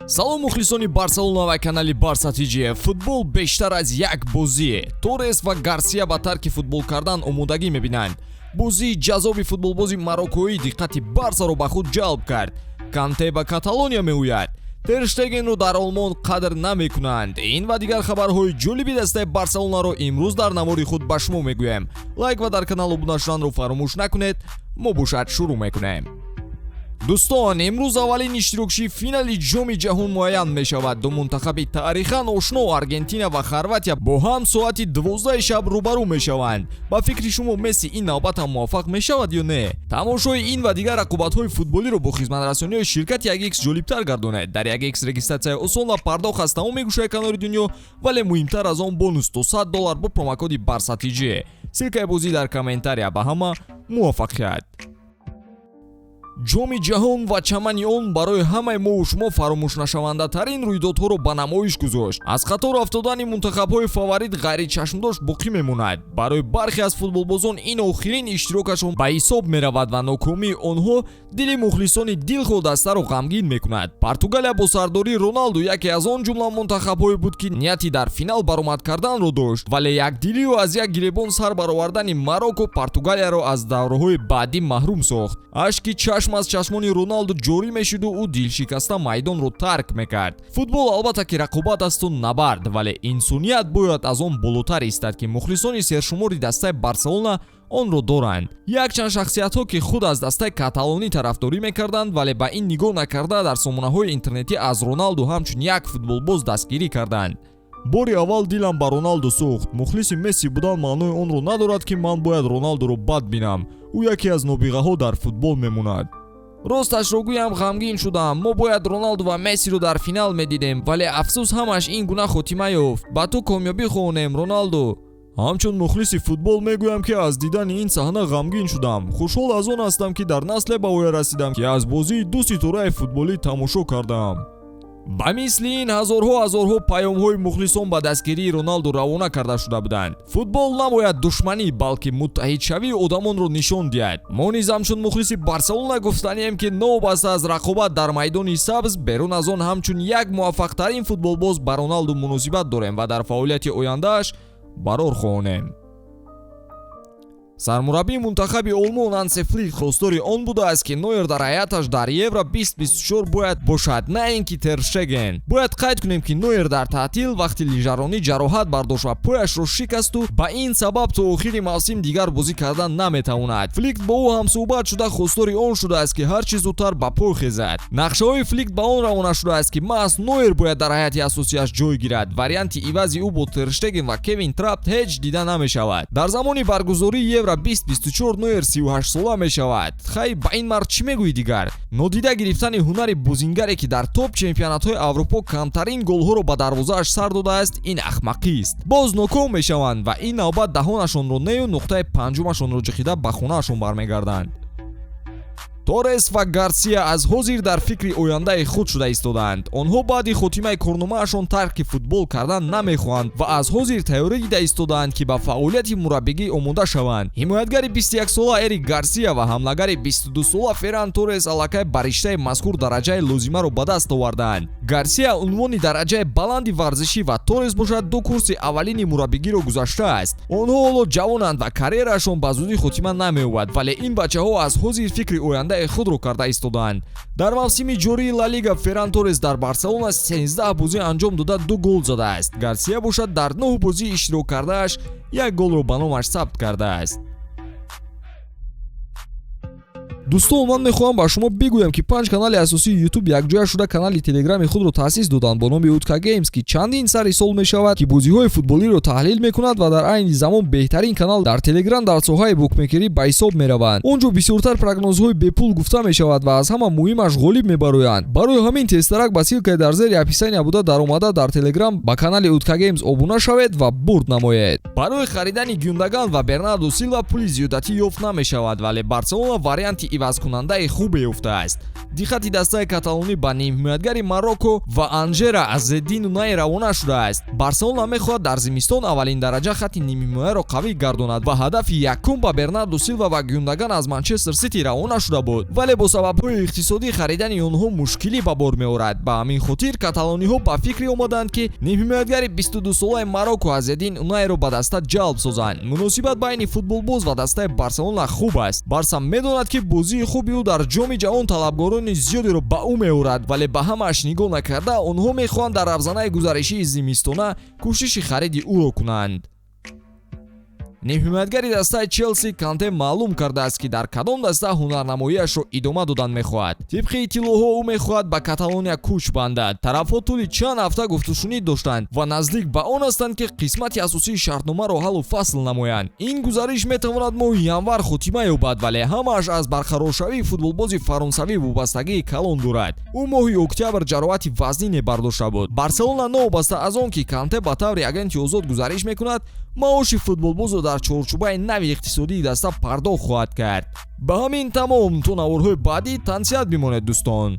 салом мухлисони Барселона ва канали Барса ТЖ. Футбол бештар аз як бозие. Торес ва Гарсия ба тарки футбол кардан омодагӣ мебинанд. Бозии ҷазоби футболбози мароккоӣ диққати Барсаро ба худ ҷалб кард. Канте ба Каталония меояд. Тер Штегенро дар Олмон қадр намекунанд. Ин ва дигар хабарҳои ҷолиби дастаи Барселонаро имрӯз дар намори худ ба шумо мегӯем. Лайк ва дар канал обуна шуданро фаромӯш накунед. Мо бошад шурӯъ мекунем. дӯстон, имрӯз аввалин иштирокчии финали ҷоми ҷаҳон муайян мешавад. Ду мунтахаби таърихан ошно Аргентина ва Хорватия бо ҳам соати 12 шаб рӯбарӯ мешаванд. Ба фикри шумо Месси ин навбатам муваффақ мешавад ё не? Тамошои ин ва дигар рақобатҳои футболиро бо хизматрасониҳои ширкати 1x ҷолибтар гардонед. Дар 1x регистратсияи осон ва пардохт аз тамоми гӯшаи канори дунё, вале муҳимтар аз он бонус то $100 бо промокоди Барса ТЖ. Силкаи бозӣ дар комментария. Ба ҳама муваффақият. ҷоми ҷаҳон ва чамани он барои ҳамаи мову шумо фаромӯшнашавандатарин рӯйдодҳоро ба намоиш гузошт. Аз қатор афтодани мунтахабҳои фаворит ғайричашмдош боқӣ мемонад. Барои бархе аз футболбозон ин охирин иштирокашон ба ҳисоб меравад ва нокомии онҳо дили мухлисони дилхоҳ дастаро ғамгин мекунад. Португалия бо сардории Роналду яке аз он ҷумла мунтахабҳое буд ки нияти дар финал баромад карданро дошт, вале якдилию аз як гиребон сар баровардани Марокко Португалияро аз давраҳои баъдӣ маҳрум сохт. Ашки чашм аз чашмони Роналду ҷорӣ мешуду ӯ дилшикаста майдонро тарк мекард. Футбол албатта ки рақобат асту набард, вале инсоният бояд аз он болотар истад ки мухлисони сершумори дастаи Барселона онро доранд. Якчанд шахсиятҳо ки худ аз дастаи каталонӣ тарафдорӣ мекарданд, вале ба ин нигоҳ накарда дар сомонаҳои интернетӣ аз Роналду ҳамчун як футболбоз дастгирӣ карданд. Бори аввал дилам ба Роналду сӯхт. Мухлиси Месси будан маънои онро надорад ки ман бояд Роналдуро бад бинам. ӯ яке аз нобиғаҳо дар футбол мемонад. Росташро гӯям ғамгин шудам. Мо бояд Роналду ва Мессиро дар финал медидем, вале афсӯс ҳамаш ин гуна хотима ёфт. Ба ту комёбӣ хоҳонем, Роналду. ҳамчун мухлиси футбол мегӯям ки аз дидани ин саҳна ғамгин шудам. хушҳол аз он ҳастам ки дар насле ба воя расидам ки аз бозии ду ситораи футболӣ тамошо кардам. ба мисли ин ҳазорҳо паёмҳои мухлисон ба дастгирии Роналду равона карда шуда буданд. Футбол набояд душманӣ, балки муттаҳидшавии одамонро нишон диҳад. Мо низ ҳамчун мухлиси Барселона гуфтанием ки новобаста аз рақобат дар майдони сабз, берун аз он ҳамчун як муваффақтарин футболбоз ба Роналду муносибат дорем ва дар фаъолияти ояндааш барор хоҳонем. Сармураббии мунтахаби Олмон Ансе Флик хостори он будааст ки Нойер дар ҳайаташ дар Евро 2024 бояд бошад, на ин ки Тер Штеген. Бояд қайд кунем ки Нойер дар таътил вақти лижаронӣ ҷароҳат бардошт ва пояшро шикасту ба ин сабаб то охири мавсим дигар бозӣ кардан наметавонад. Флик бо ӯ ҳамсӯҳбат шуда хостори он шудааст ки ҳарчи зудтар ба пой хезад. Нақшаҳои Флик ба он равона шудааст ки маҳз Нойер бояд дар ҳайати асосияш ҷой гирад. Варианти ивази ӯ бо Тер Штеген ва Кевин Трапп ҳеҷ дида намешавад. Дар замони баргузории Евро 2024 Нойер 38 сола мешавад. Хай ба ин мард чӣ мегӯӣ дигар? Нодида гирифтани ҳунари бозингаре ки дар топ чемпионатҳои Аврупо камтарин голҳоро ба дарвозааш сар додааст, ин ахмақист. Боз ноком мешаванд ва ин навбат даҳонашонро нею нуқтаи панҷумашонро ҷихида ба хонаашон бармегарданд. Торес ва Гарсия аз ҳозир дар фикри ояндаи худ шуда истодаанд. Онҳо баъди хотимаи корномаашон тарки футбол кардан намехоҳанд ва аз ҳозир тайёрӣ дида истодаанд ки ба фаъолияти мураббигӣ омода шаванд. Ҳимоятгари 21 сола Эрик Гарсия ва ҳамлагари 22 сола Ферран Торес аллакай ба риштаи мазкур дараҷаи лозимаро ба даст овардаанд. Гарсия унвони дараҷаи баланди варзишӣ ва Торес бошад ду курси аввалини мураббигиро гузаштааст. Онҳо ҳоло ҷавонанд ва карьераашон ба зудӣ хотима намеёбад, вале ин бачаҳо аз ҳозир фикри оянда худро карда истодаанд. Дар мавсими ҷории Ла Лига Ферран Торес дар Барселона 13 бозӣ анҷом дода 2 гол задааст. Гарсия бошад дар 9 бозӣ иштирок кардааш 1 голро ба номаш сабт кардааст. дӯстон, ман мехоҳам ба шумо бигӯям ки 5 канали асосии YouTube якҷоя шуда канали Телеграми худро таъсис доданд бо номи Утка Games, ки чандин сари сол мешавад ки бозиҳои футболиро таҳлил мекунад ва дар айни замон беҳтарин канал дар Telegram дар соҳаи букмекерӣ ба ҳисоб мераванд. Онҷо бисёртар прогнозҳои бепул гуфта мешавад ва аз ҳама муҳимаш ғолиб мебароянд. Барои ҳамин тестарак ба силкаи дар зери описания буда даромада дар Telegram ба канали Утка Games обуна шавед ва бурд намоед. Барои харидани Гюндаган ва Бернардо Силва пули зиёдатӣ ёфт намешавад, вале Барселона варианти ивазкунандаи хубе ёфтааст. диққати дастаи каталонӣ ба нимҳимоятгари Марокко ва Анжера Аззеддин Унай равона шудааст. Барселона мехоҳад дар зимистон аввалин дараҷа хатти нимҳимояро қавӣ гардонад ва ҳадафи якум ба Бернардо Силва ва Гюндаган аз Манчестер Сити равона шуда буд, вале бо сабабҳои иқтисодӣ харидани онҳо мушкилӣ ба бор меорад. ба ҳамин хотир каталониҳо ба фикре омаданд ки нимҳимоятгари 22-солаи Марокко Аззеддин Унайро ба даста ҷалб созанд. муносибат байни футболбоз ва дастаи Барселона хуб аст. Барса медонад ки бозии хуби ӯ дар ҷоми ҷаҳон талабгорони зиёдеро ба ӯ меорад, вале ба ҳамааш нигоҳ накарда онҳо мехоҳанд дар равзанаи гузаришии зимистона кӯшиши хариди ӯро кунанд. нимҳимоятгари дастаи Челси Канте маълум кардааст ки дар кадом даста ҳунарнамоиашро идома додан мехоҳад. тибқи иттилоъҳо ӯ мехоҳад ба Каталония кӯч бандад. тарафҳо тӯли чанд ҳафта гуфтушунид доштанд ва наздик ба он ҳастанд ки қисмати асосии шартномаро ҳаллу фасл намоянд. ин гузариш метавонад моҳи январ хотима ёбад, вале ҳамааш аз барқароршавии футболбози фаронсавӣ вобастагии калон дорад. ӯ моҳи октябр ҷароҳати вазнине бардошта буд. Барселона новобаста аз он ки Канте ба таври агенти озод гузариш мекунад, маоши футболбозро дар чорчӯбаи нави иқтисодии даста пардохт хоҳад кард. ба ҳамин тамом то наворҳои баъдӣ тансият бимонед дӯстон.